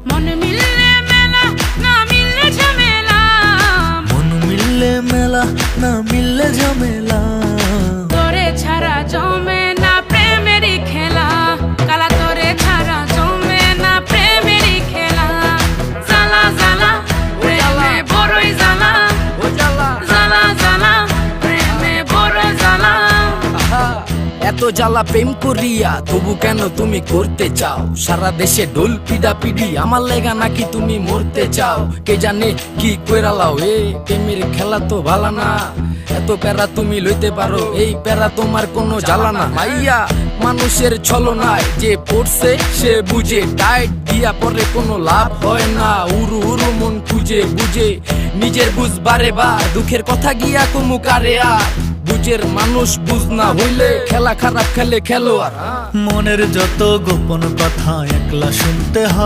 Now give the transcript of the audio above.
মন মিললে মেলা, না মিললে ঝামেলা। মন মিললে মেলা, না মিললে ঝামেলা। তোরে ছাড়া জমে না প্রেমেরই খেলা, কালা তোরে ছাড়া জমে না প্রেমেরই খেলা। জ্বালা জ্বালা প্রেমে বড়ই জ্বালা, জ্বালা জ্বালা প্রেমে বড় জ্বালা। এত জ্বালা প্রেম করিয়া তবু কেন তুমি করতে চাও? সারা দেশে ঢোল পিডা পিডি, আমার লেগা নাকি তুমি মরতে চাও? কে জানে কি কইরালাও, এ প্রেমের খেলা তো ভালা না। এত প্যারা তুমি লইতে পারো, এই প্যারা তোমার কোনো জ্বালা না। মাইয়া মানুষের ছলনায় যে পড়ছে সে বুঝে, টাইট দিয়া পরে কোনো লাভ হয় না। উরু উরু মন খুঁজে বুঝে নিজের বুঝ বারে বার, দুঃখের কথা গিয়া কুমু কারে আর। বুঝের মানুষ বুঝ না হইলে খেলা খারাপ খেলে খেলোয়াড়। মনের যত গোপন কথা একলা শুনতে হয়।